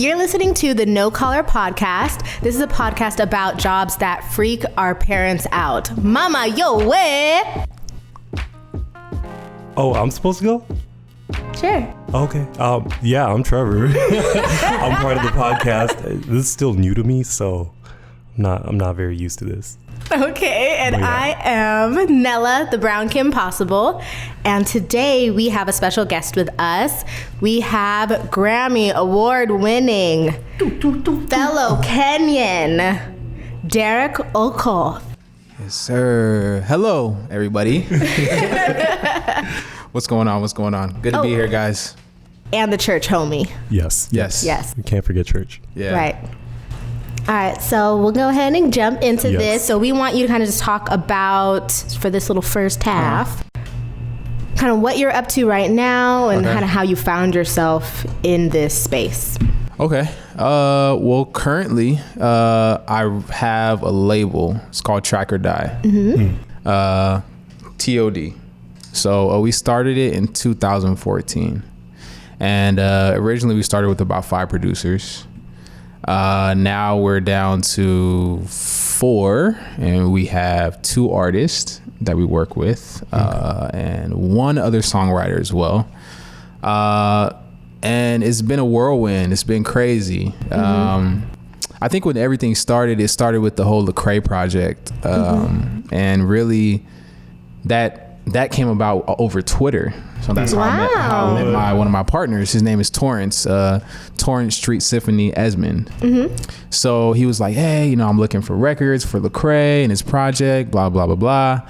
You're listening to the No Collar Podcast. This is a podcast about jobs that freak our parents out. Mama, yo, where? Oh, I'm supposed to go? Sure. Okay. Yeah, I'm Trevor. I'm part of the podcast. This is still new to me, so I'm not very used to this. Okay, and yeah. I am Nella, the Brown Kim Possible, and today we have a special guest with us. We have Grammy award-winning fellow Kenyan, Derrick Okoth. Yes, sir. Hello, everybody. What's going on? Good to be here, guys. And the church homie. Yes. We can't forget church. Yeah. Right. All right, so we'll go ahead and jump into this. So we want you to kind of just talk about, for this little first half, kind of what you're up to right now and kind of how you found yourself in this space. Okay. Well, currently, I have a label. It's called Track or Die. TOD. So we started it in 2014. And originally we started with about 5 producers. Now we're down to 4, and we have 2 artists that we work with, and 1 other songwriter as well. And it's been a whirlwind. It's been crazy. I think when everything started, it started with the whole Lecrae project, and really that came about over Twitter. So that's how I met one of my partners. His name is Torrance Street Symphony Esmond. So he was like, hey, I'm looking for records for Lecrae and his project, blah, blah, blah, blah.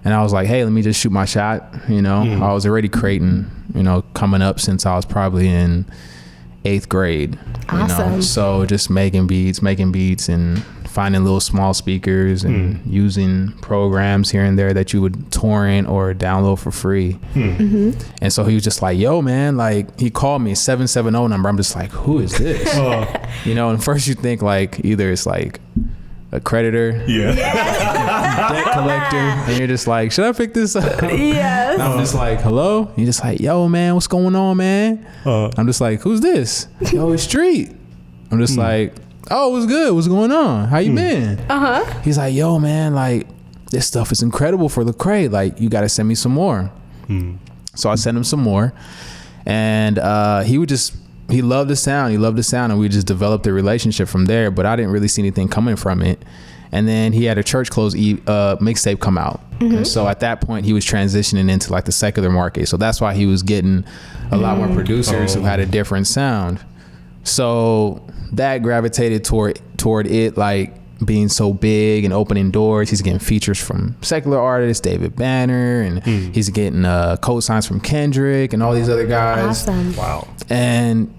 And I was like, hey, let me just shoot my shot. I was already creating, coming up since I was probably in 8th grade. Awesome. So just making beats and finding little small speakers and using programs here and there that you would torrent or download for free. And so he was just like, yo, man, like he called me 770 number. I'm just like, who is this? And first you think like either it's like a creditor, debt collector, and you're just like, should I pick this up? Yes. And I'm just like, hello? You're just like, yo, man, what's going on, man? I'm just like, who's this? Yo, it's Street. I'm just like, oh, what's good? What's going on? How you been? He's like, yo, man, like this stuff is incredible for Lecrae. Like you got to send me some more. So I sent him some more, and he loved the sound. And we just developed a relationship from there, but I didn't really see anything coming from it. And then he had a church close mixtape come out. And so at that point he was transitioning into like the secular market. So that's why he was getting a lot more producers who had a different sound. So that gravitated toward it, like being so big and opening doors. He's getting features from secular artists, David Banner, and he's getting co-signs from Kendrick and all these other guys. Awesome. Wow. And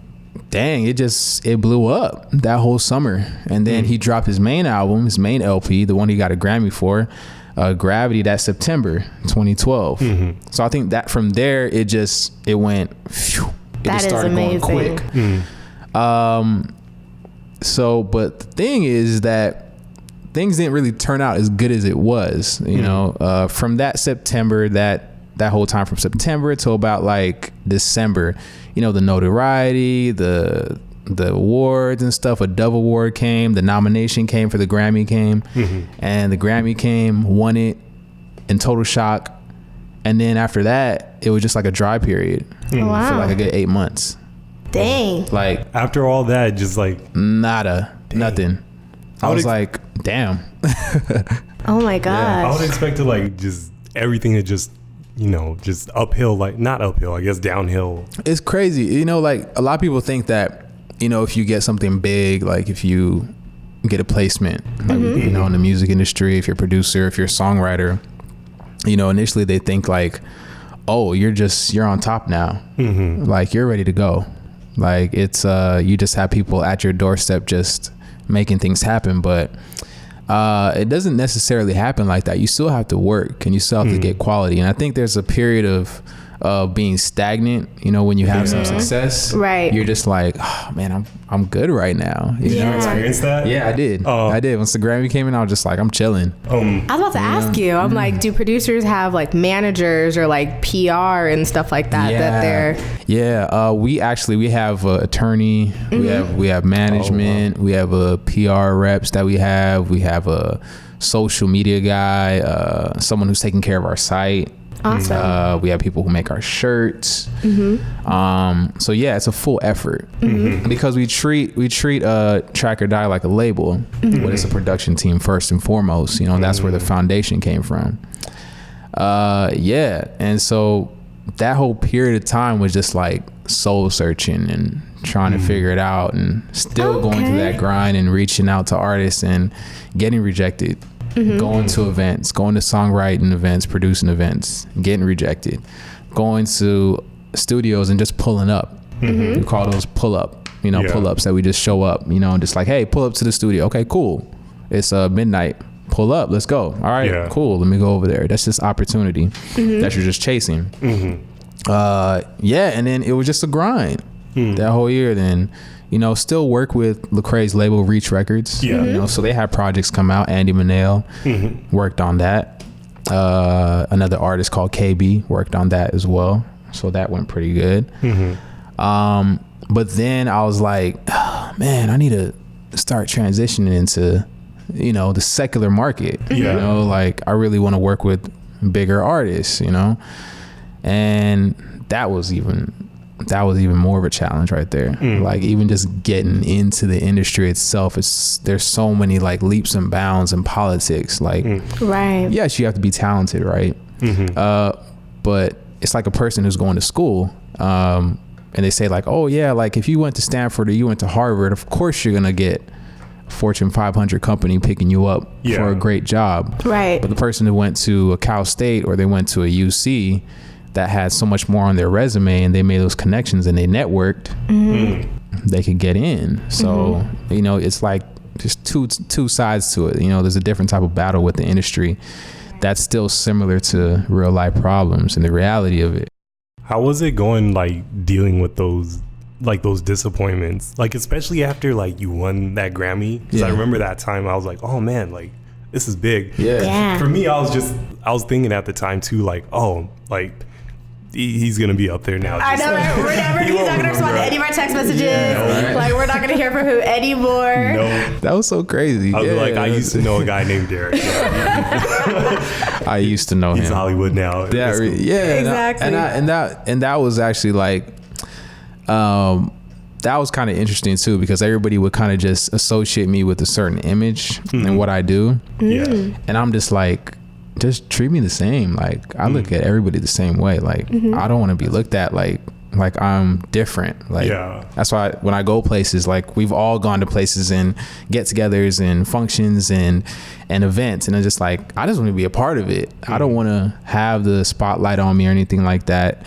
dang, it blew up that whole summer. And then he dropped his main album, his main LP, the one he got a Grammy for, Gravity, that September 2012. So I think that from there it went phew, that just started going quick. So but the thing is that things didn't really turn out as good as it was, from that September, that whole time from September till about like December, the notoriety, the awards and stuff. A Dove Award came, the nomination came for the Grammy came, and the Grammy came, won it, in total shock. And then after that, it was just like a dry period for like a good 8 months. Dang. Like after all that, just like nada, nothing. I was like, damn. Oh my gosh. I would expect to like just everything to just just uphill, like not uphill, I guess downhill. It's crazy. Like a lot of people think that, if you get something big, like if you get a placement, like, in the music industry, if you're a producer, if you're a songwriter, initially they think like, oh, you're on top now. Like you're ready to go. Like it's, you just have people at your doorstep just making things happen. But it doesn't necessarily happen like that. You still have to work and you still have to get quality. And I think there's a period of of being stagnant. You know, when you have some success, right? You're just like, oh man, I'm good right now. You know? Experienced that? Yeah, I did. I did. Once the Grammy came in, I was just like, I'm chilling. I was about to ask you. I'm like, do producers have like managers or like PR and stuff like that? That they're we have an attorney. We have management. We have a PR reps that we have a social media guy, someone who's taking care of our site. Awesome. We have people who make our shirts. So yeah, it's a full effort because we treat Track or Die like a label, but it's a production team first and foremost. You know, that's where the foundation came from. And so that whole period of time was just like soul searching and trying to figure it out, and still going through that grind and reaching out to artists and getting rejected. Going to events, going to songwriting events, producing events, getting rejected, going to studios and just pulling up. We call those pull-ups that we just show up, you know, and just like, hey, pull up to the studio. Okay, cool. It's midnight. Pull up. Let's go. All right, cool. Let me go over there. That's just opportunity that you're just chasing. And then it was just a grind that whole year. Then, you know, still work with Lecrae's label, Reach Records. You know, so they had projects come out. Andy Manel worked on that. Another artist called KB worked on that as well. So that went pretty good. But then I was like, oh, man, I need to start transitioning into, you know, the secular market. You know, like I really want to work with bigger artists, you know, and that was even more of a challenge right there. Like even just getting into the industry itself, there's so many like leaps and bounds in politics. Like, yes, you have to be talented, right? But it's like a person who's going to school, and they say like, oh yeah, like if you went to Stanford or you went to Harvard, of course you're gonna get a Fortune 500 company picking you up for a great job. Right. But the person who went to a Cal State or they went to a UC that had so much more on their resume and they made those connections and they networked, they could get in. So, you know, it's like there's two sides to it. You know, there's a different type of battle with the industry that's still similar to real life problems and the reality of it. How was it going, like dealing with those disappointments, like especially after like you won that Grammy? Because I remember that time I was like, oh man, like this is big. For me, I was thinking at the time too, like, oh, like he's gonna be up there now. I know, right? He's not gonna respond to any of our text messages. Like we're not gonna hear from him anymore. That was so crazy. I was like, I used to know a guy named Derrick. I used to know him. He's Hollywood now. Exactly. And that was actually like, that was kind of interesting too, because everybody would kind of just associate me with a certain image and what I do. And I'm just like, just treat me the same. Like I look at everybody the same way. Like I don't want to be looked at like I'm different. Like that's why when I go places, like we've all gone to places and get-togethers and functions and events, and I'm just like, I just want to be a part of it. I don't want to have the spotlight on me or anything like that.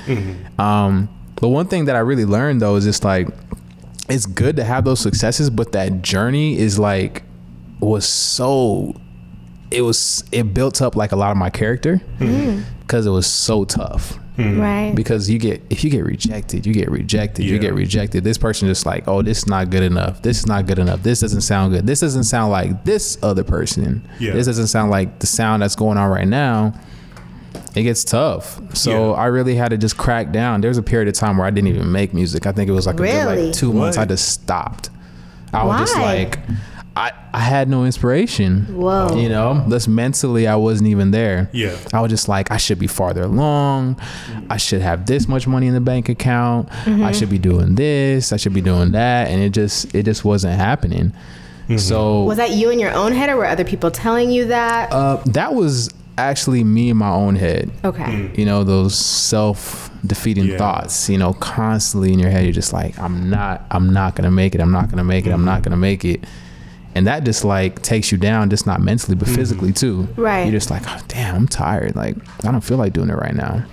But one thing that I really learned though is just like, it's good to have those successes, but that journey is like it built up like a lot of my character because it was so tough. Right. Because if you get rejected, you get rejected. This person just like, oh, this is not good enough. This is not good enough. This doesn't sound good. This doesn't sound like this other person. This doesn't sound like the sound that's going on right now. It gets tough. So I really had to just crack down. There was a period of time where I didn't even make music. I think it was like a good like 2 months. I just stopped. I was just like, I had no inspiration. Whoa. You know, just mentally I wasn't even there. I was just like, I should be farther along. I should have this much money in the bank account. I should be doing this. I should be doing that. And it just wasn't happening. So was that you in your own head, or were other people telling you that? That was actually me in my own head. Okay. You know, those self-defeating thoughts, you know, constantly in your head. You're just like, I'm not gonna make it. I'm not gonna make it. I'm not gonna make it. And that just like takes you down, just not mentally, but physically too. Right. You're just like, oh, damn, I'm tired. Like, I don't feel like doing it right now.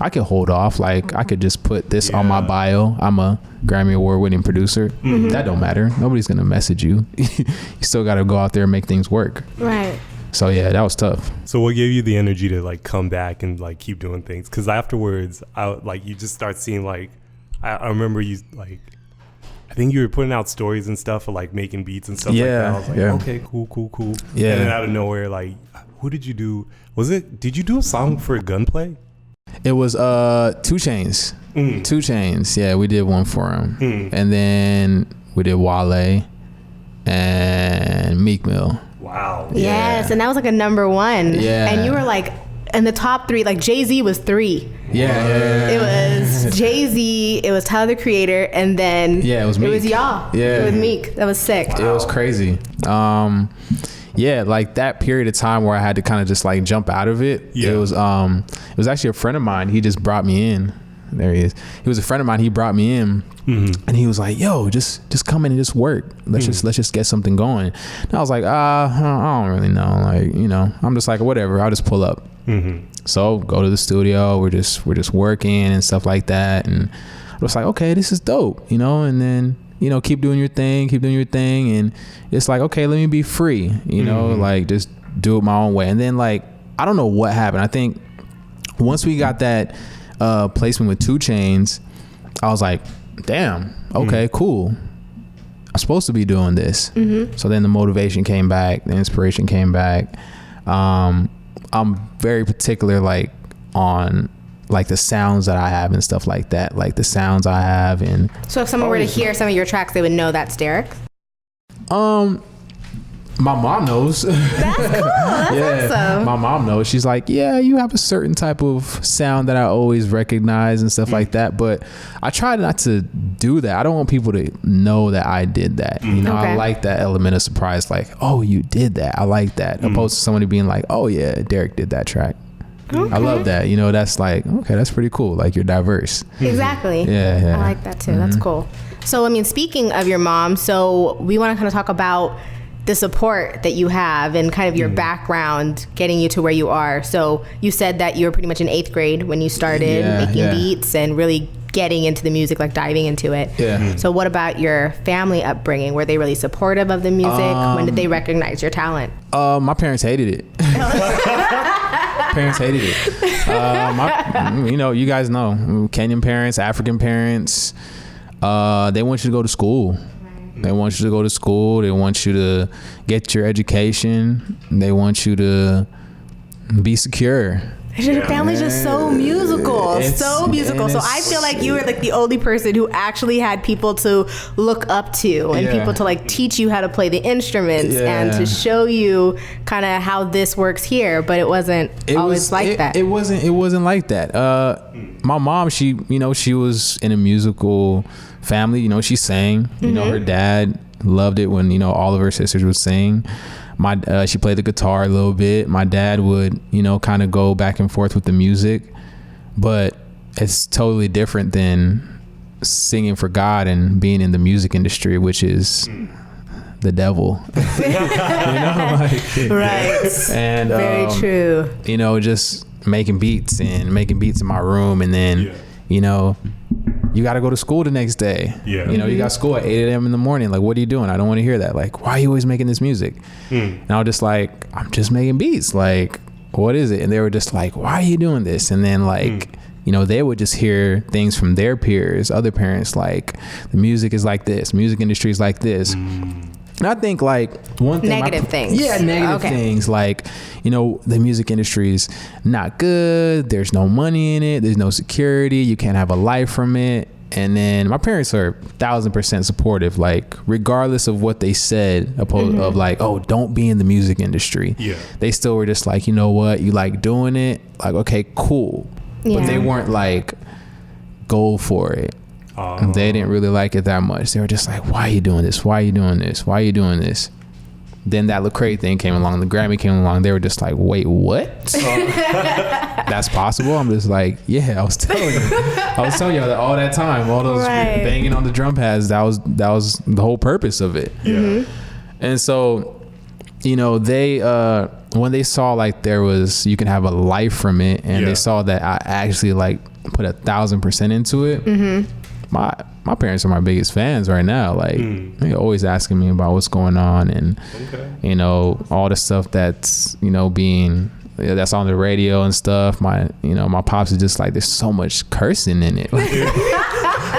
I could hold off. Like, I could just put this on my bio. I'm a Grammy Award winning producer. That don't matter. Nobody's going to message you. You still got to go out there and make things work. Right. So yeah, that was tough. So what gave you the energy to like come back and like keep doing things? Because afterwards, you just start seeing like, I remember you like, I think you were putting out stories and stuff for like making beats and stuff like that. I was like, okay, cool. Yeah. And then out of nowhere, like, who did you do? Did you do a song for Gunplay? It was 2 Chainz. 2 Chainz. Yeah, we did one for him. And then we did Wale and Meek Mill. Wow. Yes, and that was like a number 1. Yeah. And you were like in the top 3, like Jay-Z was 3. Yeah. It was Jay-Z, it was Tyler, the Creator, and then it was Meek. It was y'all. Yeah. With Meek. That was sick. Wow. It was crazy. Yeah, like that period of time where I had to kind of just like jump out of it. Yeah. It was actually a friend of mine. He just brought me in. There he is. He was a friend of mine. He brought me in, and he was like, "Yo, just come in and just work. Let's just get something going." And I was like, I don't really know. Like, you know, I'm just like, whatever. I'll just pull up. So go to the studio. We're just working and stuff like that. And I was like, okay, this is dope, you know. And then, you know, keep doing your thing. And it's like, okay, let me be free, you know, like just do it my own way. And then like, I don't know what happened. I think once we got that placement with 2 Chainz, I was like, damn, okay, cool. I'm supposed to be doing this. So then the motivation came back, the inspiration came back. I'm very particular like on like the sounds that I have and stuff like that, like the sounds I have. And so if someone were to hear some of your tracks, they would know that's Derrick? My mom knows. That's cool. That's awesome. My mom knows. She's like, yeah, you have a certain type of sound that I always recognize and stuff like that. But I try not to do that. I don't want people to know that I did that. You know, I like that element of surprise. Like, oh, you did that. I like that. Opposed to somebody being like, oh yeah, Derrick did that track. I love that. You know, that's like, okay, that's pretty cool. Like, you're diverse. Exactly. Yeah. I like that too. That's cool. So, I mean, speaking of your mom, so we want to kind of talk about the support that you have and kind of your background getting you to where you are. So you said that you were pretty much in 8th grade when you started making beats and really getting into the music, like diving into it. So what about your family upbringing? Were they really supportive of the music? When did they recognize your talent? My parents hated it. Parents hated it. You know, you guys know, Kenyan parents, African parents, they want you to go to school. They want you to go to school. They want you to get your education. They want you to be secure. Your family's just so musical. So musical. So I feel like you were like the only person who actually had people to look up to and people to like teach you how to play the instruments and to show you kind of how this works here. But it wasn't always like that. It wasn't like that. My mom, she was in a musical family. You know, she sang. You know, her dad loved it when, you know, all of her sisters would sing. She played the guitar a little bit. My dad would, you know, kind of go back and forth with the music, but it's totally different than singing for God and being in the music industry, which is the devil. You know, like, right. And very true. You know, just making beats in my room, and then you know, you got to go to school the next day. You know, you got school at 8 a.m. in the morning. Like, what are you doing? I don't want to hear that. Like, why are you always making this music? And I was just like, I'm just making beats. Like, what is it? And they were just like, why are you doing this? And then like, you know, they would just hear things from their peers, other parents, like, the music is like this, music industry is like this. And I think like one thing, negative things. Yeah, negative things. Like, you know, the music industry is not good. There's no money in it. There's no security. You can't have a life from it. And then my parents are 1,000% supportive, like regardless of what they said of like, oh, don't be in the music industry. They still were just like, you know what, you like doing it? Like, okay, cool. But they weren't like, go for it. They didn't really like it that much. They were just like, why are you doing this? Why are you doing this? Why are you doing this? Then that Lecrae thing came along. The Grammy came along. They were just like, wait, what? That's possible? I'm just like, yeah, I was telling you that all that time, all those banging on the drum pads, that was the whole purpose of it. And so, you know, they when they saw like you can have a life from it, and they saw that I actually like put 1,000% into it, my parents are my biggest fans right now. Like they're always asking me about what's going on, and you know, all the stuff that's, you know, being that's on the radio and stuff. My pops is just like, there's so much cursing in it.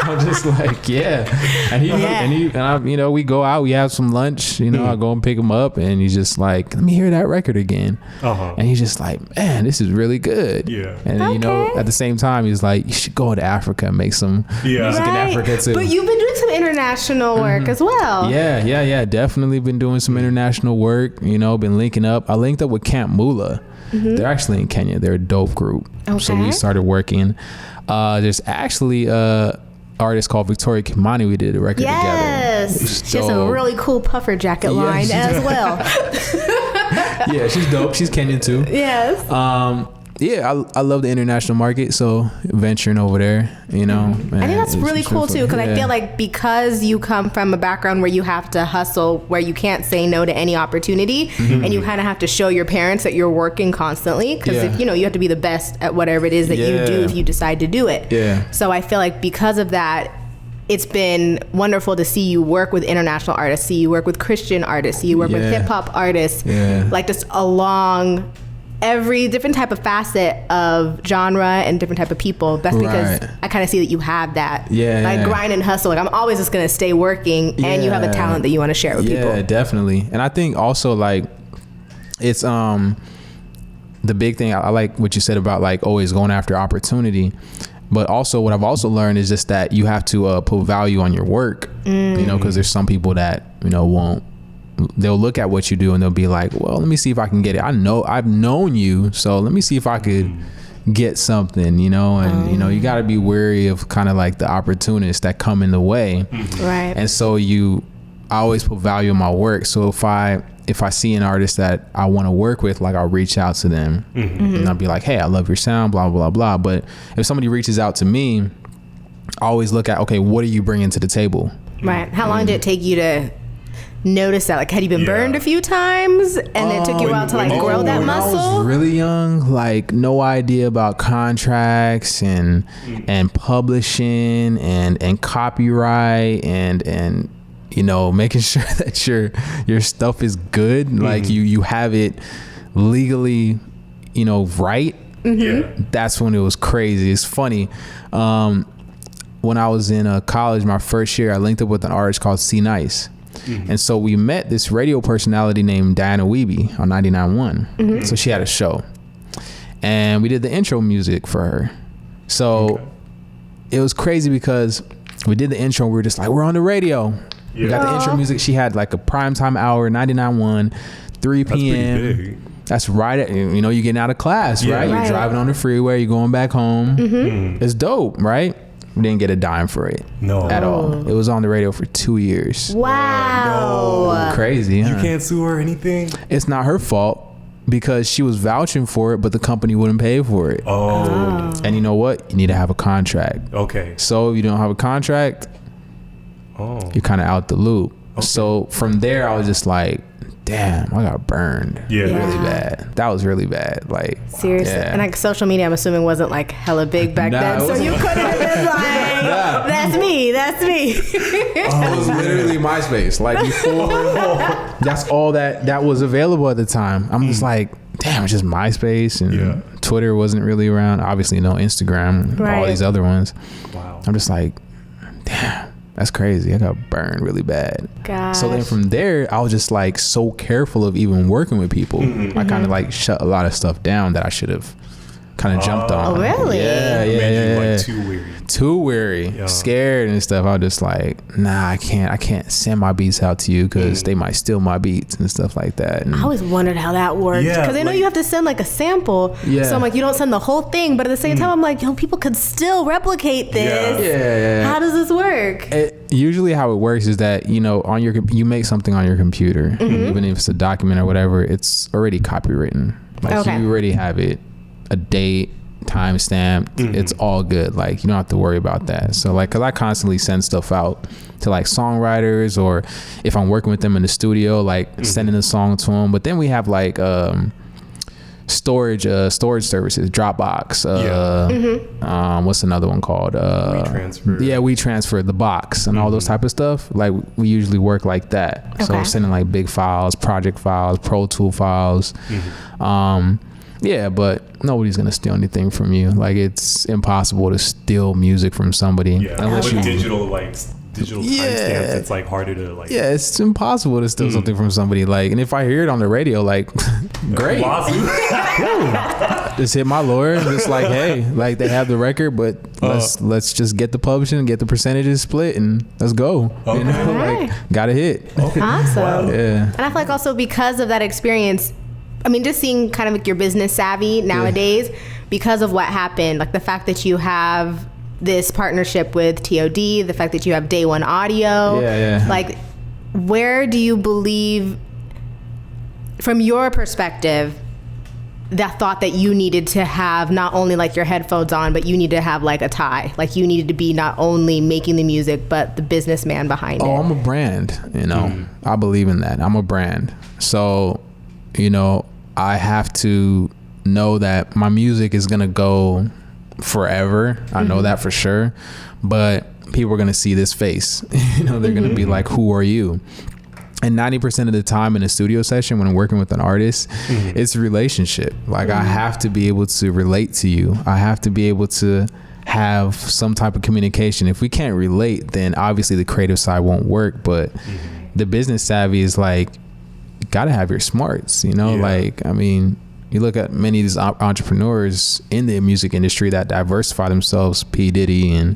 I'm just like, and I, you know, we go out, we have some lunch, you know, I go and pick him up, and he's just like, let me hear that record again. And he's just like, man, this is really good. And you know, at the same time, he's like, you should go to Africa and make some music in Africa too. But you've been doing some international work as well. Yeah, definitely been doing some international work, you know, been linking up. I linked up with Camp Mula. They're actually in Kenya. They're a dope group. So we started working. There's actually artist called Victoria Kimani. We did a record together. Yes, she has a really cool puffer jacket line as well. Yeah, she's dope. She's Kenyan too. Yes. I love the international market, so venturing over there, you know. Man, I think that's really cool too, because I feel like because you come from a background where you have to hustle, where you can't say no to any opportunity, and you kind of have to show your parents that you're working constantly, because if you know, you have to be the best at whatever it is that you do if you decide to do it. So I feel like because of that, it's been wonderful to see you work with international artists, see you work with Christian artists, see you work with hip hop artists, like just along every different type of facet of genre and different type of people. That's because I kind of see that you have that like grind and hustle. Like, I'm always just gonna stay working, and you have a talent that you want to share with people. Yeah, definitely. And I think also, like, it's the big thing, I like what you said about like always going after opportunity. But also what I've also learned is just that you have to put value on your work, you know, because there's some people that, you know, they'll look at what you do and they'll be like, well, let me see if I can get it. I've known you, so let me see if I could get something, you know. And you know, you got to be wary of kind of like the opportunists that come in the way. And so I always put value in my work. So if I see an artist that I want to work with, like, I'll reach out to them and I'll be like, hey, I love your sound, blah, blah, blah. But if somebody reaches out to me, I always look at, okay, what are you bringing to the table? How long did it take you to notice that? Like, had you been burned a few times and it took you a while to like grow that muscle? I was really young, like no idea about contracts and publishing and copyright and you know, making sure that your stuff is good, like you have it legally, you know, right. That's when it was crazy. It's funny, when I was in college, my first year, I linked up with an artist called C Nice. And so we met this radio personality named Diana Weeby on 99.1. So she had a show, and we did the intro music for her. So it was crazy because we did the intro, and we were just like, we're on the radio. We got the intro music. She had like a primetime hour, 99.1, 3 p.m. That's right at, you know, you're getting out of class, right? You're driving on the freeway, you're going back home. It's dope, right? We didn't get a dime for it. At all. It was on the radio for 2 years. Wow. Crazy, huh? You can't sue her or anything? It's not her fault because she was vouching for it, but the company wouldn't pay for it. And you know what? You need to have a contract. So if you don't have a contract, you're kind of out the loop. So from there, I was just like, damn, I got burned really bad. That was really bad. Like, seriously. And like, social media, I'm assuming, wasn't like hella big back then, so you couldn't have been like, that's me. It was literally MySpace. Like, before, that's all that was available at the time. I'm just like, damn, it's just MySpace, and Twitter wasn't really around. Obviously, no Instagram, all these other ones. I'm just like, damn. That's crazy. I got burned really bad. So then from there, I was just like so careful of even working with people. I kind of like shut a lot of stuff down that I should have kind of jumped on. Oh, really? Yeah. Like too weary, scared and stuff. I was just like, nah, I can't send my beats out to you because they might steal my beats and stuff like that. And I always wondered how that worked because I know you have to send like a sample. So I'm like, you don't send the whole thing, but at the same time, I'm like, yo, people could still replicate this. How does this work? Usually how it works is that, you know, you make something on your computer, even if it's a document or whatever, it's already copywritten. Like, you already have it, a date, timestamp, it's all good. Like, you don't have to worry about that. So like, cause I constantly send stuff out to like songwriters, or if I'm working with them in the studio, like sending a song to them. But then we have like storage services, Dropbox. What's another one called? WeTransfer. Yeah, WeTransfer, the box, and all those type of stuff. Like we usually work like that. Okay. So sending like big files, project files, Pro Tool files. Yeah, but nobody's gonna steal anything from you. Like it's impossible to steal music from somebody. Yeah, unless you digital timestamps. It's like harder to like. Yeah, it's impossible to steal something from somebody. Like, and if I hear it on the radio, like, great. Just hit my lawyer. Just like, hey, like they have the record, but let's just get the publishing, get the percentages split, and let's go. Okay. You know, like got a hit. Okay. Awesome. Yeah. And I feel like also because of that experience, I mean, just seeing kind of like your business savvy nowadays, because of what happened, like the fact that you have this partnership with TOD, the fact that you have Day One Audio, like where do you believe, from your perspective, that thought that you needed to have not only like your headphones on, but you need to have like a tie, like you needed to be not only making the music, but the businessman behind it? Oh, I'm a brand, you know, I believe in that. I'm a brand. So, you know, I have to know that my music is going to go forever. I know that for sure, but people are going to see this face. You know, they're going to be like, who are you? And 90% of the time in a studio session when I'm working with an artist, it's a relationship. Like I have to be able to relate to you. I have to be able to have some type of communication. If we can't relate, then obviously the creative side won't work. But the business savvy is like, you gotta have your smarts, you know? Like, I mean, you look at many of these entrepreneurs in the music industry that diversify themselves, P. Diddy and,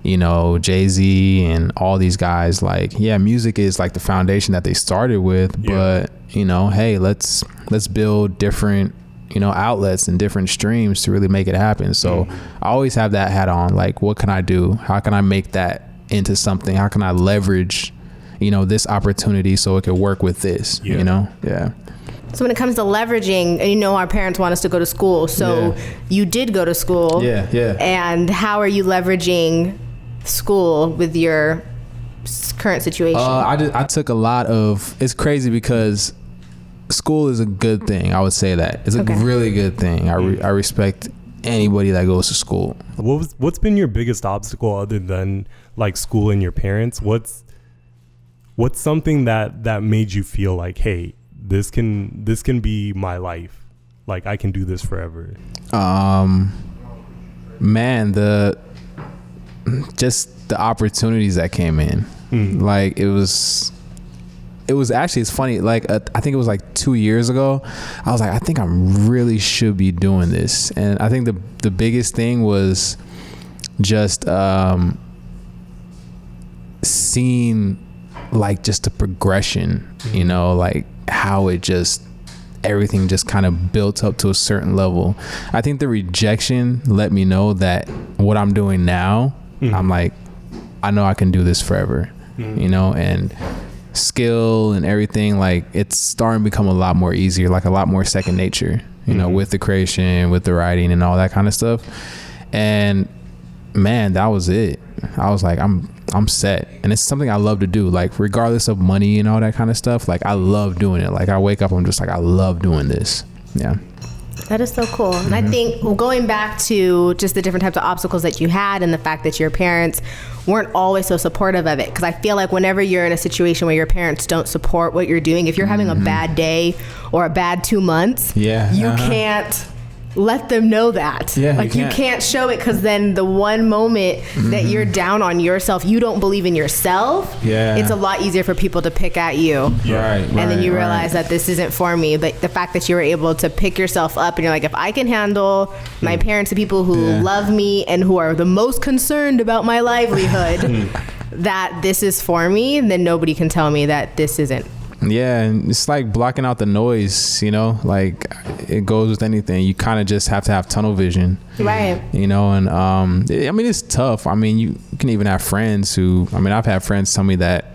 you know, Jay-Z and all these guys. Like, yeah, music is like the foundation that they started with, but you know, hey, let's build different, you know, outlets and different streams to really make it happen. So I always have that hat on. Like, what can I do? How can I make that into something? How can I leverage, you know, this opportunity so it could work with this, you know? Yeah. So when it comes to leveraging, and you know, our parents want us to go to school. So you did go to school. Yeah. And how are you leveraging school with your current situation? I took a lot of, it's crazy because school is a good thing. I would say that it's a really good thing. I respect anybody that goes to school. What's been your biggest obstacle other than like school and your parents? What's something that made you feel like, hey, this can be my life, like I can do this forever? Man, the opportunities that came in, like it was actually, it's funny, like I think it was like 2 years ago, I was like, I think I really should be doing this. And I think the biggest thing was just seeing like just the progression, you know, like how it just, everything just kind of built up to a certain level. I think the rejection let me know that what I'm doing now, I'm like, I know I can do this forever, you know, and skill and everything, like it's starting to become a lot more easier, like a lot more second nature, you know, with the creation, with the writing and all that kind of stuff. And man, that was it. I was like, I'm set. And it's something I love to do, like regardless of money and all that kind of stuff. Like I love doing it. Like I wake up, I'm just like, I love doing this. Yeah. That is so cool. And I think going back to just the different types of obstacles that you had and the fact that your parents weren't always so supportive of it. Because I feel like whenever you're in a situation where your parents don't support what you're doing, if you're having a bad day or a bad 2 months, you can't let them know that. Like you can't show it, because then the one moment that you're down on yourself, you don't believe in yourself, it's a lot easier for people to pick at you. And then you realize that this isn't for me. But the fact that you were able to pick yourself up and you're like, if I can handle my parents, the people who love me and who are the most concerned about my livelihood, that this is for me, then nobody can tell me that this isn't. Yeah, and it's like blocking out the noise, you know, like it goes with anything. You kind of just have to have tunnel vision, right? You know, and I mean, it's tough. I mean, you can even have friends who, I mean, I've had friends tell me that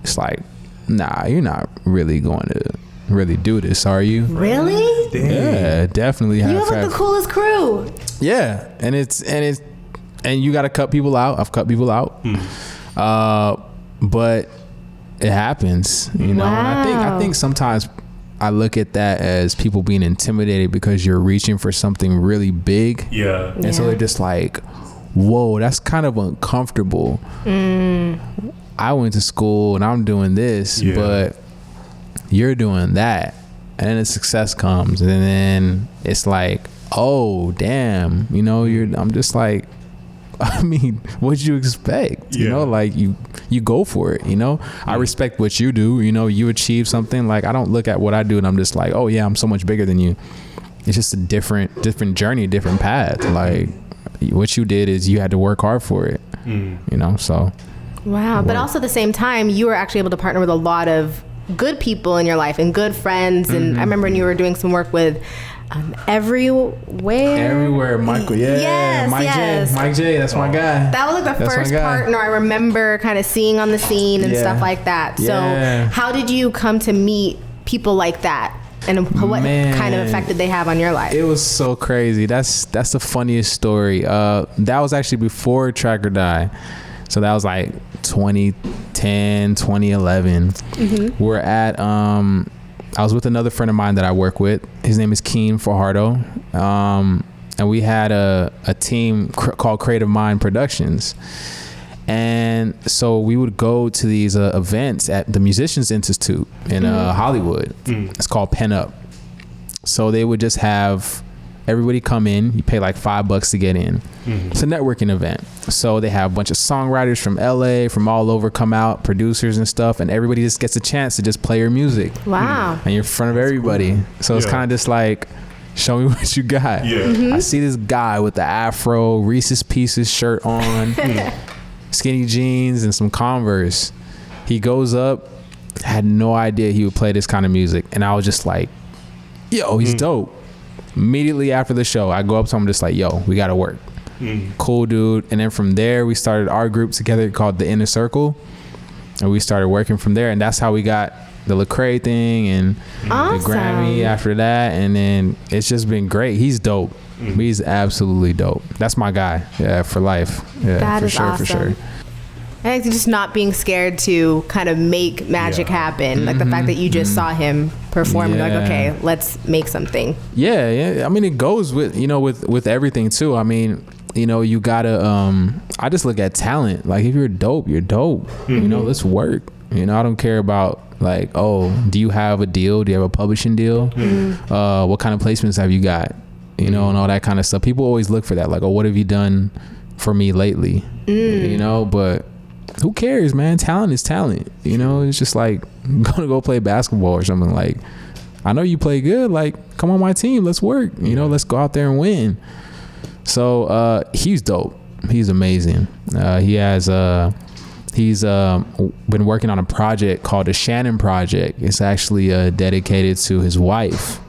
it's like, nah, you're not really going to really do this, are you? Really? Damn. Yeah, definitely. You have like the coolest crew. Yeah, and you got to cut people out. I've cut people out, but it happens, you know. And I think sometimes I look at that as people being intimidated because you're reaching for something really big. Yeah. And so they're just like, whoa, that's kind of uncomfortable. I went to school and I'm doing this, but you're doing that. And then the success comes, and then it's like, oh, damn, you know, I'm just like, I mean, what'd you expect? You know, like you go for it, you know? I respect what you do, you know, you achieve something. Like, I don't look at what I do and I'm just like, oh yeah, I'm so much bigger than you. It's just a different journey, different path. Like, what you did is you had to work hard for it, you know, so. Wow. But also at the same time, you were actually able to partner with a lot of good people in your life and good friends. And I remember when you were doing some work with Everywhere, Michael. Yeah, Mike J. That's my guy. That was like the first partner I remember kind of seeing on the scene and stuff like that. So how did you come to meet people like that? And what kind of effect did they have on your life? It was so crazy. That's the funniest story. That was actually before Track or Die. So that was like 2010, 2011. We're at, I was with another friend of mine that I work with. His name is Keen Fajardo. And we had a team called Creative Mind Productions. And so we would go to these events at the Musicians Institute in Hollywood. It's called Pen Up. So they would just have everybody come in. You pay like $5 to get in. It's a networking event. So they have a bunch of songwriters from LA, from all over come out, producers and stuff, and everybody just gets a chance to just play your music. Wow. And you're in front of everybody. Cool. So it's kind of just like, show me what you got. I see this guy with the afro, Reese's Pieces shirt on, skinny jeans and some Converse. He goes up, had no idea he would play this kind of music. And I was just like, yo, he's dope. Immediately after the show, I go up to him just like, yo, we got to work. Cool dude. And then from there, we started our group together called The Inner Circle. And we started working from there. And that's how we got the Lecrae thing and the Grammy after that. And then it's just been great. He's dope. He's absolutely dope. That's my guy. Yeah, for life. Yeah, that for is sure, awesome. for sure. I think just not being scared to kind of make magic happen. Like the fact that you just saw him perform, you're like, okay, let's make something. Yeah. I mean, it goes with, you know, with everything too. I mean, you know, you gotta, I just look at talent. Like, if you're dope, you're dope. You know, let's work. You know, I don't care about like, oh, do you have a deal? Do you have a publishing deal? What kind of placements have you got? You know, and all that kind of stuff. People always look for that. Like, oh, what have you done for me lately? You know, but who cares, man? Talent is talent. You know, it's just like, I'm gonna go play basketball or something. Like, I know you play good. Like, come on my team. Let's work. You know, let's go out there and win. So he's dope. He's amazing. He's been working on a project called the Shannon Project. It's actually dedicated to his wife.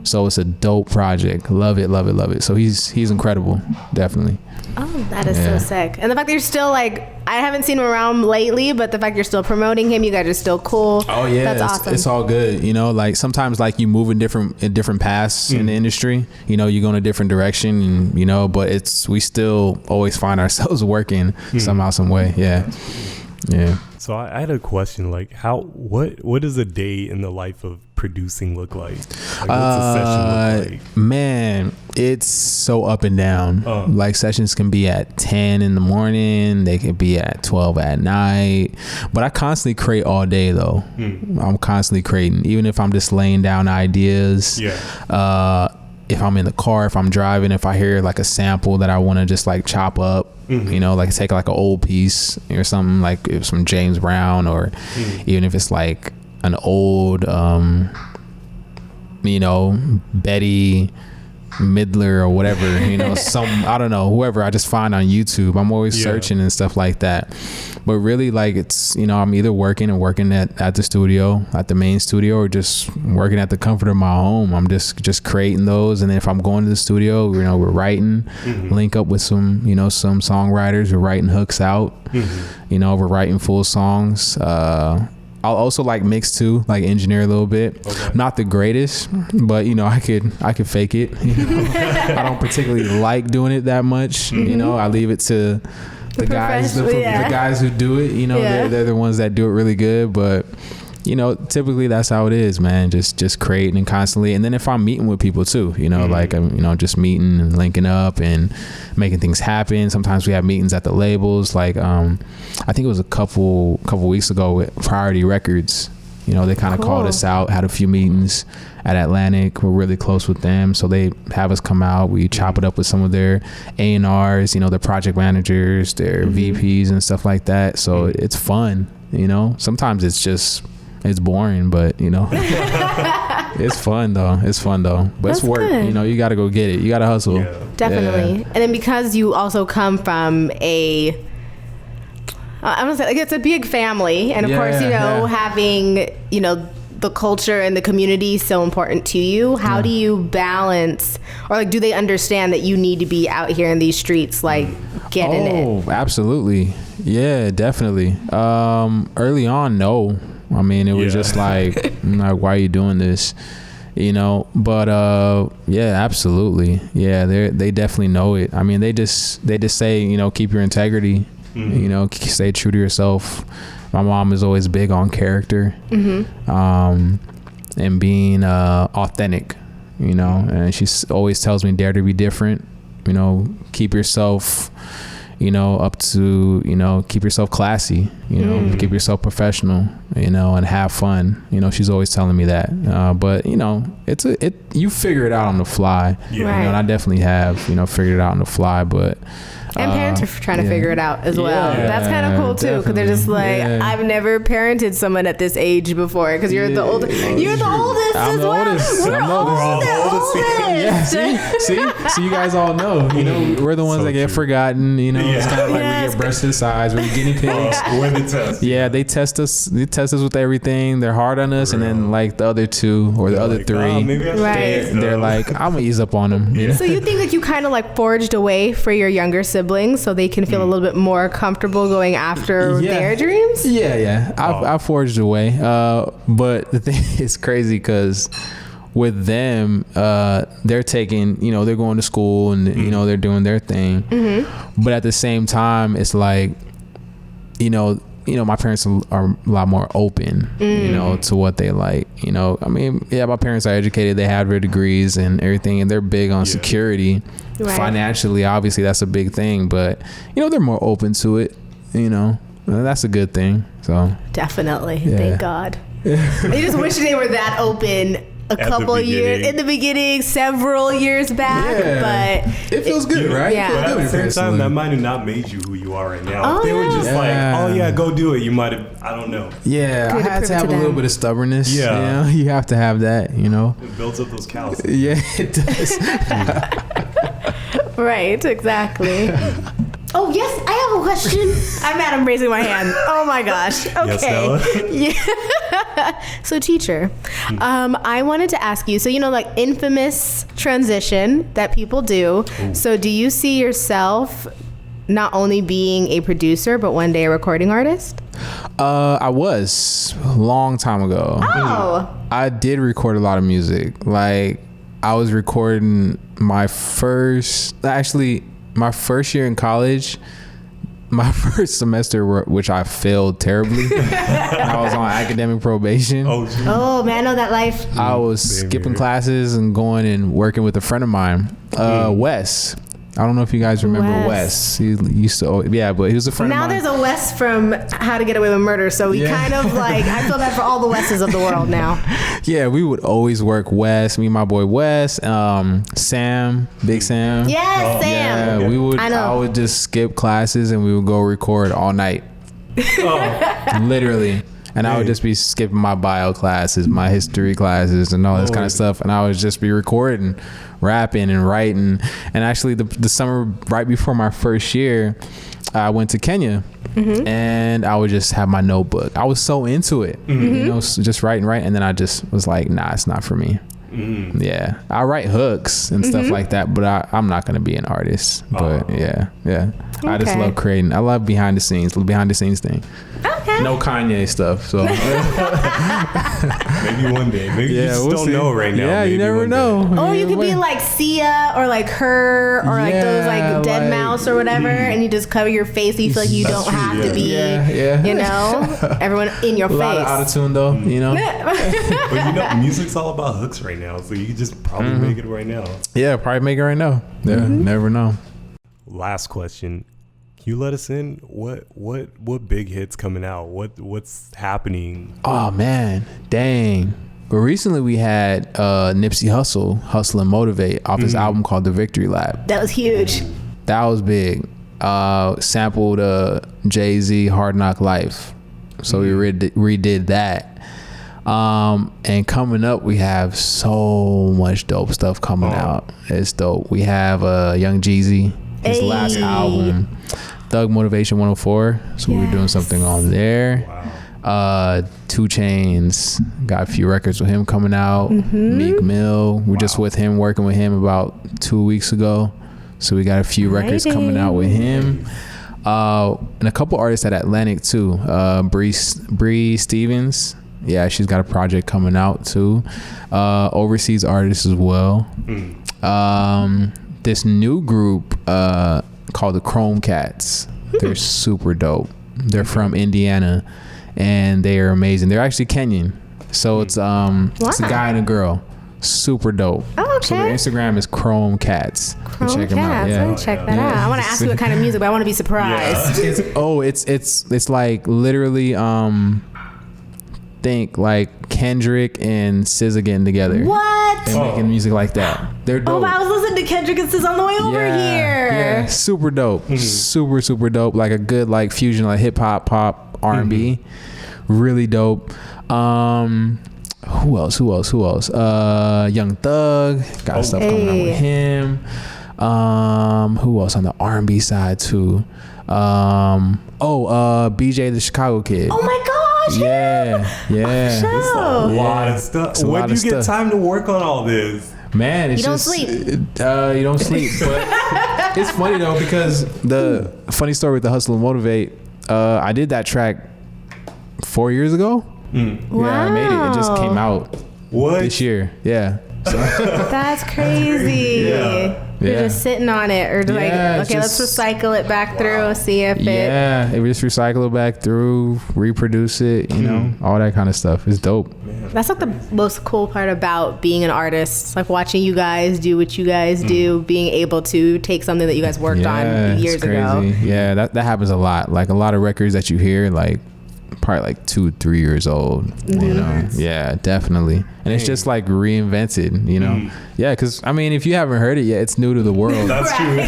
So it's a dope project. Love it, love it, love it. So he's incredible, definitely. Oh, that is so sick. And the fact that you're still like, I haven't seen him around lately, but the fact you're still promoting him, you guys are still cool. Oh yeah, that's awesome. It's all good. You know, like sometimes like you move in different paths in the industry. You know, you go in a different direction, and you know, but we still always find ourselves working somehow, some way. Yeah. So I had a question, like what does a day in the life of producing look like? What's a session look like? Man, it's so up and down. Like sessions can be at 10 in the morning, they can be at 12 at night, but I constantly create all day though. I'm constantly creating, even if I'm just laying down ideas. If I'm in the car, if I'm driving, if I hear like a sample that I want to just like chop up, you know, like take like an old piece or something, like if some James Brown, or even if it's like an old, you know, Betty Midler or whatever, you know, I don't know, whoever I just find on YouTube. I'm always searching and stuff like that. But really, like, it's, you know, I'm either working at the studio, at the main studio, or just working at the comfort of my home. I'm just creating those. And then if I'm going to the studio, you know, we're writing, link up with some songwriters, we're writing hooks out, you know, we're writing full songs. I'll also like mix too, like engineer a little bit. Not the greatest, but you know, I could fake it. You know? I don't particularly like doing it that much. You know, I leave it to the guys who do it. You know, they're the ones that do it really good. But you know, typically that's how it is, man. Just creating and constantly. And then if I'm meeting with people too, you know, like I'm, you know, just meeting and linking up and making things happen. Sometimes we have meetings at the labels. Like I think it was a couple weeks ago with Priority Records. You know, they kind of called us out, had a few meetings at Atlantic. We're really close with them. So they have us come out. We chop it up with some of their A&Rs, you know, their project managers, their VPs and stuff like that. So it's fun, you know. Sometimes it's boring, but, you know, it's fun, though. But it's work. Good. You know, you got to go get it. You got to hustle. Yeah. Definitely. Yeah. And then because you also come from I'm gonna say, like, it's a big family, and of course, you know, having, you know, the culture and the community is so important to you. How do you balance, or like, do they understand that you need to be out here in these streets, like, getting it? Oh, absolutely. Yeah, definitely. Early on, no. I mean, it was just like, why are you doing this? You know, but yeah, absolutely. Yeah, they definitely know it. I mean, they just say, you know, keep your integrity. You know, stay true to yourself. My mom is always big on character, and being authentic, you know, and she always tells me, dare to be different, you know, keep yourself, you know, up to, you know, keep yourself classy, you know, keep yourself professional, you know, and have fun. You know, she's always telling me that, but, you know, you figure it out on the fly, you know, and I definitely have, you know, figured it out on the fly, but and parents are trying to figure it out as well. That's kind of cool too, because they're just like, I've never parented someone at this age before, because you're the oldest. You're the oldest as well. We're all the oldest. Yeah, see, you guys all know. You know, we're the ones that get forgotten. You know, it's kind of like we get brushed aside. We're guinea pigs. We're the test. Yeah, they test us. They test us with everything. They're hard on us, and then like the other two or the other like, three, they're like, I'm gonna ease up on them. You know? So you think that you kind of like forged a way for your younger siblings, so they can feel a little bit more comfortable going after their dreams? Yeah. I forged a way. But the thing is crazy because with them, they're taking, you know, they're going to school and, you know, they're doing their thing. But at the same time, it's like, you know, my parents are a lot more open, you know, to what they like. You know, I mean, my parents are educated. They have their degrees and everything, and they're big on security. Right. Financially, obviously, that's a big thing. But, you know, they're more open to it, you know. That's a good thing. So definitely. Thank God. I just wish they were that open a couple years in the beginning, several years back, but it feels good, right? Yeah. But at the same time, that might have not made you who you are right now. If they were just like, go do it, you might have, I don't know. Yeah, I had to have a little bit of stubbornness. Yeah. You know? You have to have that, you know. It builds up those calluses. Yeah, it does. Right, exactly. Oh, yes, I have a question. I'm raising my hand. Oh, my gosh. Okay. Yes, So, teacher, I wanted to ask you, so, you know, like infamous transition that people do. Ooh. So, do you see yourself not only being a producer, but one day a recording artist? I was a long time ago. Oh. I did record a lot of music. Like, I was recording my first year in college, my first semester, which I failed terribly. I was on academic probation. Oh man, I know that life. I was skipping classes and going and working with a friend of mine, Wes. I don't know if you guys remember Wes. He used to, but he was a friend of mine. Now there's a Wes from How to Get Away with Murder, so we kind of like, I feel bad for all the Wes's of the world now. Yeah, we would always work Wes, me and my boy Wes, Sam, Big Sam. Yes, Sam. Yeah, I would just skip classes and we would go record all night. Literally. And I would just be skipping my bio classes, my history classes, and all this kind of stuff. And I would just be recording, rapping, and writing. And actually, the summer right before my first year, I went to Kenya, and I would just have my notebook. I was so into it, you know, just writing. And then I just was like, nah, it's not for me. Yeah, I write hooks and stuff like that, but I'm not going to be an artist. But yeah. I just love creating. I love behind the scenes thing. Okay. No Kanye stuff. So maybe one day. Maybe you just don't know right now. Yeah, maybe you never know. Or you could be like Sia or like her or like those like Dead Mouse or whatever, and you just cover your face so you feel like you don't have to be, you know, everyone in your face. A lot of autotune though, you know. But you know, music's all about hooks right now, so you can just probably make it right now. Yeah, probably make it right now. Yeah, never know. Last question. Can you let us in? What big hits coming out? What's happening? Oh man, dang. But recently we had Nipsey Hussle, Hustle and Motivate, off his album called The Victory Lap. That was huge. That was big. Sampled Jay-Z Hard Knock Life. So we redid that. And coming up, we have so much dope stuff coming out. It's dope. We have Young Jeezy, his last album, Thug Motivation 104. So we're doing something on there. Wow. 2 Chainz, got a few records with him coming out. Meek Mill, we're just working with him about 2 weeks ago. So we got a few records coming out with him. And a couple artists at Atlantic too. Bree Stevens. Yeah, she's got a project coming out too. Overseas artists as well. This new group called the Chrome Cats. They're super dope. They're from Indiana, and they are amazing. They're actually Kenyan. So it's a guy and a girl. Super dope. Oh, okay. So their Instagram is Chrome Cats. Check them out. Yeah. Let me check that out. I want to ask you what kind of music, but I want to be surprised. It's like literally think like Kendrick and SZA getting together. What? And making music like that. They're dope. Oh, but I was listening to Kendrick and SZA on the way over here. Yeah, super dope. Super dope. Like a good like fusion, like hip hop, pop, R&B. Really dope. Who else? Young Thug. Got stuff coming out with him. Who else on the R&B side too? BJ the Chicago Kid. Oh my gosh. Yeah. It's a lot of stuff. When do you get time to work on all this? Man, it's you don't sleep. You don't sleep. But it's funny though, because the funny story with the Hustle and Motivate, I did that track 4 years ago. Wow. Yeah, I made it. It just came out this year. Yeah. So. That's crazy. You're just sitting on it, or let's recycle it back through, see if we just recycle it back through, reproduce it, you know, all that kind of stuff. It's dope. That's like the most cool part about being an artist, like watching you guys do what you guys do, being able to take something that you guys worked on years ago. Yeah, that happens a lot. Like a lot of records that you hear, like probably like 2-3 years old, you know. Yeah, definitely. And it's just like reinvented, you know. Yeah, because I mean, if you haven't heard it yet, it's new to the world. That's true.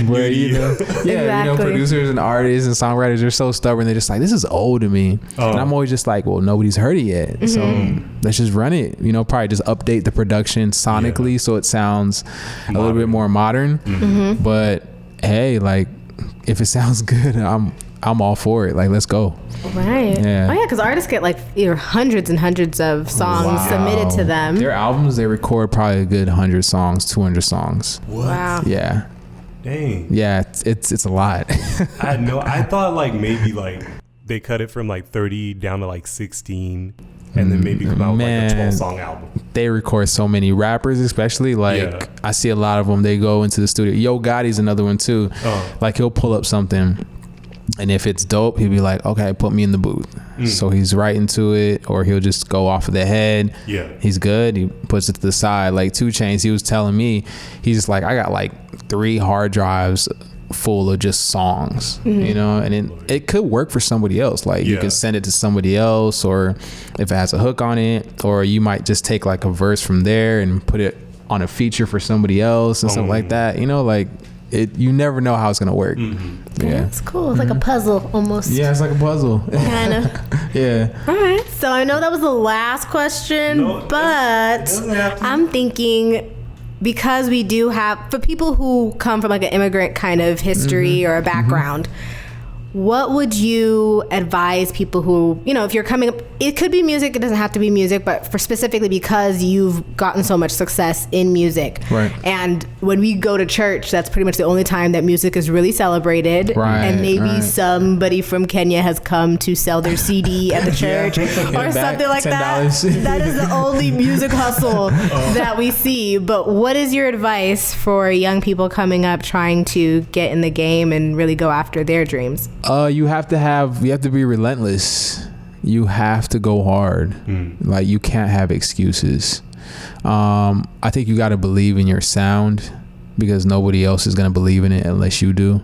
Where you know, you know, producers and artists and songwriters are so stubborn. They're just like, this is old to me, and I'm always just like, well, nobody's heard it yet, so let's just run it. You know, probably just update the production sonically so it sounds a little bit more modern. But hey, like if it sounds good, I'm all for it. Like, let's go. Right. Yeah. Oh yeah, because artists get like hundreds and hundreds of songs submitted to them. Their albums, they record probably a good 100 songs, 200 songs. What? Wow. Yeah. Dang. Yeah, it's a lot. I thought like maybe like they cut it from like 30 down to like 16 and then maybe come out with like a 12 song album. They record so many rappers, especially like I see a lot of them, they go into the studio. Yo Gotti's another one too. Like he'll pull up something, and if it's dope, he'll be like, okay, put me in the booth. So he's writing to it, or he'll just go off of the head. Yeah. He's good. He puts it to the side. Like 2 Chainz, he was telling me, he's just like, I got like 3 hard drives full of just songs, you know, and it could work for somebody else. Like you could send it to somebody else, or if it has a hook on it, or you might just take like a verse from there and put it on a feature for somebody else and something like that, you know, like you never know how it's gonna work. Yeah, it's cool. It's like a puzzle almost. Yeah, it's like a puzzle. Kind of. Yeah. All right. So I know that was the last question, but I'm thinking, because we do have, for people who come from like an immigrant kind of history or a background, what would you advise people who, if you're coming up, it could be music, it doesn't have to be music, but for specifically because you've gotten so much success in music. Right. And when we go to church, that's pretty much the only time that music is really celebrated. Right. And maybe somebody from Kenya has come to sell their CD at the church or something like that. That is the only music hustle that we see. But what is your advice for young people coming up trying to get in the game and really go after their dreams? You have to be relentless. You have to go hard. Like, you can't have excuses. I think you got to believe in your sound, because nobody else is going to believe in it unless you do.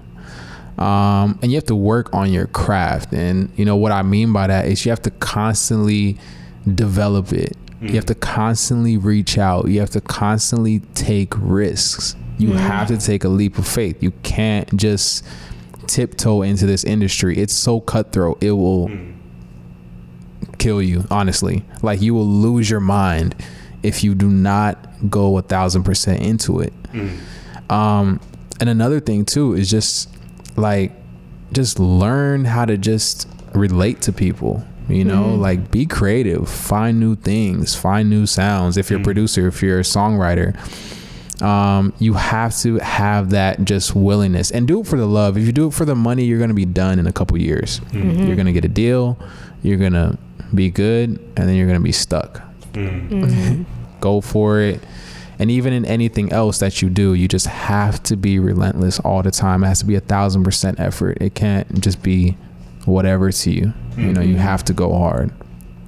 And you have to work on your craft. And what I mean by that is you have to constantly develop it. You have to constantly reach out. You have to constantly take risks. You have to take a leap of faith. You can't just tiptoe into this industry. It's so cutthroat. It will kill you, honestly. Like, you will lose your mind if you do not go 1,000% into it. And another thing too is just learn how to just relate to people. Like, be creative, find new things, find new sounds. If you're a producer, if you're a songwriter, you have to have that just willingness, and do it for the love. If you do it for the money, you're going to be done in a couple years. You're going to get a deal, you're going to be good, and then you're going to be stuck. Go for it. And even in anything else that you do, you just have to be relentless all the time. It has to be 1,000% effort. It can't just be whatever to you. You have to go hard.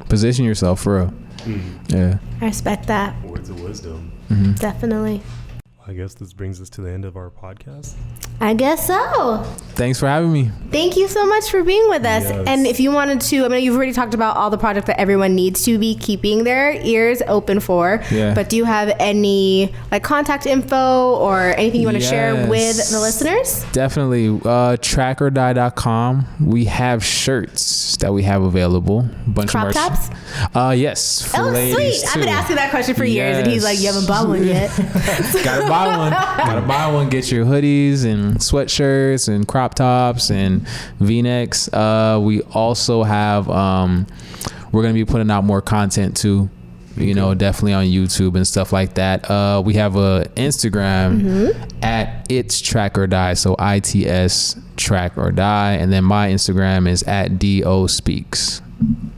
Position yourself for real. Yeah. I respect that. Words of wisdom. Definitely. I guess this brings us to the end of our podcast. I guess so. Thanks for having me. Thank you so much for being with us. Yes. And if you wanted to, you've already talked about all the projects that everyone needs to be keeping their ears open for. Yeah. But do you have any contact info or anything you want to share with the listeners? Definitely. Trackordie.com. We have shirts that we have available. Crop tops? Yes. For ladies sweet. too. I've been asking that question for years, and he's like, you haven't bought one yet. Gotta buy one. Get your hoodies and sweatshirts and crop tops and V-necks. We also have we're gonna be putting out more content too, definitely on YouTube and stuff like that. We have a Instagram at It's Track or Die, so ITS Track or Die, and then my Instagram is at DO Speaks.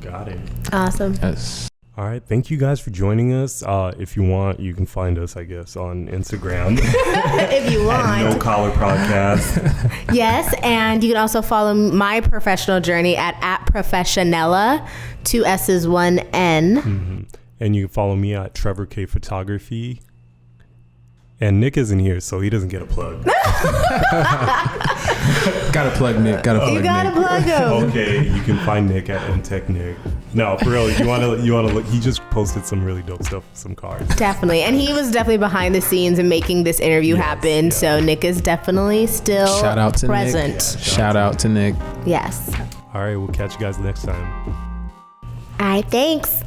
Got it. Awesome. Yes. All right. Thank you guys for joining us. If you want, you can find us, I guess, on Instagram. If you want. No Collar Podcast. Yes. And you can also follow my professional journey at Professionella, 2 S's, 1 N. And you can follow me at Trevor K Photography. And Nick isn't here, so he doesn't get a plug. Gotta plug Nick. You gotta plug him. Okay, you can find Nick at MTech Nick. No, for real, you wanna look. He just posted some really dope stuff with some cars. Definitely, and he was definitely behind the scenes in making this interview happen. Yeah. So Nick is definitely still shout out to present. Nick. Shout out to Nick. Yes. All right, we'll catch you guys next time. All right, thanks.